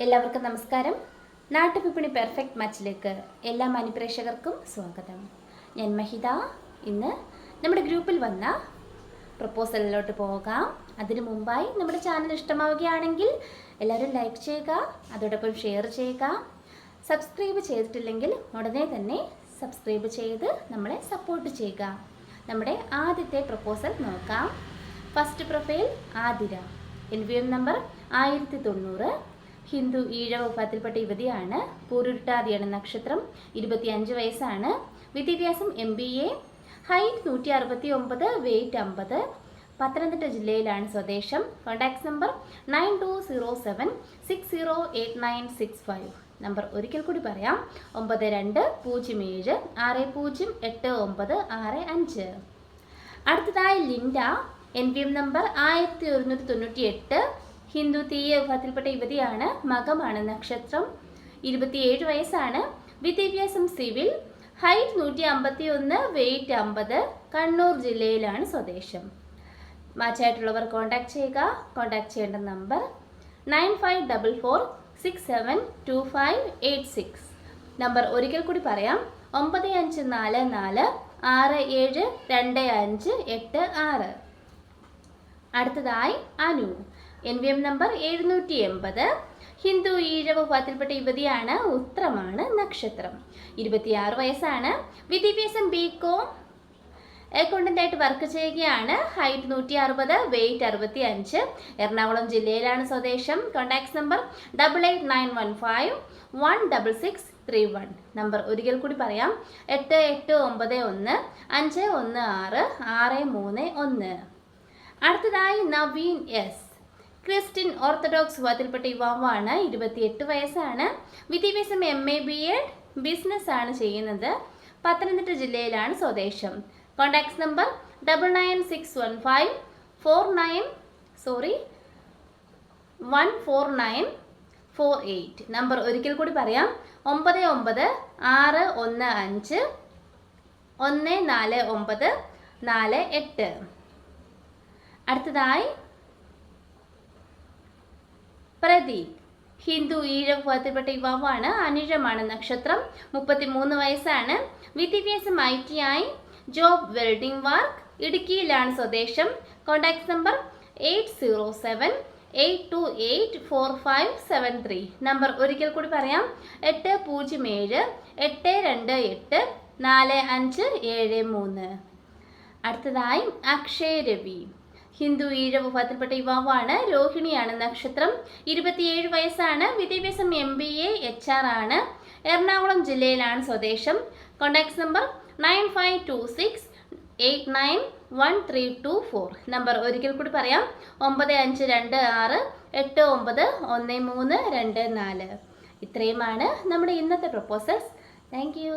എല്ലാവർക്കും നമസ്കാരം. നാട്ടുവിപണി പെർഫെക്റ്റ് മാച്ചിലേക്ക് എല്ലാ മാന്യപ്രേക്ഷകർക്കും സ്വാഗതം. ഞാൻ മഹിത. ഇന്ന് നമ്മുടെ ഗ്രൂപ്പിൽ വന്ന പ്രപ്പോസലിലോട്ട് പോകാം. അതിനു മുമ്പായി നമ്മുടെ ചാനൽ ഇഷ്ടമാവുകയാണെങ്കിൽ എല്ലാവരും ലൈക്ക് ചെയ്യുക, അതോടൊപ്പം ഷെയർ ചെയ്യുക. സബ്സ്ക്രൈബ് ചെയ്തിട്ടില്ലെങ്കിൽ ഉടനെ തന്നെ സബ്സ്ക്രൈബ് ചെയ്ത് നമ്മളെ സപ്പോർട്ട് ചെയ്യുക. നമ്മുടെ ആദ്യത്തെ പ്രപ്പോസൽ നോക്കാം. First profile Athira. NVM number 1090. Hindu Ezhava വിഭാഗത്തിൽപ്പെട്ട യുവതിയാണ്. പൂരുരുട്ടാതിയാണ് നക്ഷത്രം. 25 വയസ്സാണ്. വിദ്യാഭ്യാസം MBA. Height 169, weight 50. പത്തനംതിട്ട ജില്ലയിലാണ് സ്വദേശം. Contact number 9207608965. നമ്പർ ഒരിക്കൽ കൂടി പറയാം: 9207608965. അടുത്തതായി ലിൻഡ. NVM number 1198. ഹിന്ദു തീയ വിഭാഗത്തിൽപ്പെട്ട യുവതിയാണ്. മകമാണ് നക്ഷത്രം. 27 വയസ്സാണ്. വിദ്യാഭ്യാസം സിവിൽ. Height 151, weight 50. കണ്ണൂർ ജില്ലയിലാണ് സ്വദേശം. മാച്ചായിട്ടുള്ളവർ കോൺടാക്ട് ചെയ്യുക. കോൺടാക്ട് ചെയ്യേണ്ട നമ്പർ 9544672586. നമ്പർ ഒരിക്കൽ കൂടി പറയാം: 9544672586. അടുത്തതായി അനു. NVM number 780. ഹിന്ദു ഈഴവ വിഭാഗത്തിൽപ്പെട്ട യുവതിയാണ്. ഉത്രമാണ് നക്ഷത്രം. 26 വയസ്സാണ്. വിദ്യാഭ്യാസം BCom. അക്കൗണ്ടൻ്റായിട്ട് വർക്ക് ചെയ്യുകയാണ്. Height 160, weight 65. എറണാകുളം ജില്ലയിലാണ് സ്വദേശം. Contact number 8895166631. നമ്പർ ഒരിക്കൽ കൂടി പറയാം: 8891516631. അടുത്തതായി നവീൻ S. ക്രിസ്ത്യൻ ഓർത്തഡോക്സ് വിഭാഗത്തിൽപ്പെട്ട യുവാവാണ്. 28 വയസ്സാണ്. വിദ്യാഭ്യാസം MA BEd. ബിസിനസ് ആണ് ചെയ്യുന്നത്. പത്തനംതിട്ട ജില്ലയിലാണ് സ്വദേശം. Contact number 14948. നമ്പർ ഒരിക്കൽ കൂടി പറയാം: 9961514948. അടുത്തതായി പ്രദീപ്. ഹിന്ദു ഈഴവ വിഭാഗത്തിൽപ്പെട്ട യുവാവാണ്. അനിഴമാണ് നക്ഷത്രം. 33 വയസ്സാണ്. വിദ്യാഭ്യാസം ITI. Job welding work. ഇടുക്കിയിലാണ് സ്വദേശം. Contact number 8078284573. നമ്പർ ഒരിക്കൽ കൂടി പറയാം: 8078284573. അടുത്തതായി അക്ഷയ് രവി. ഹിന്ദു ഈഴവ വിഭാഗത്തിൽപ്പെട്ട യുവാവാണ്. രോഹിണിയാണ് നക്ഷത്രം. 27 വയസ്സാണ്. വിദ്യാഭ്യാസം MBA HR ആണ്. എറണാകുളം ജില്ലയിലാണ് സ്വദേശം. Contact number 9526891324. നമ്പർ ഒരിക്കൽ കൂടി പറയാം: 9526891324. ഇത്രയുമാണ് നമ്മുടെ ഇന്നത്തെ പ്രപ്പോസൽസ്. Thank you.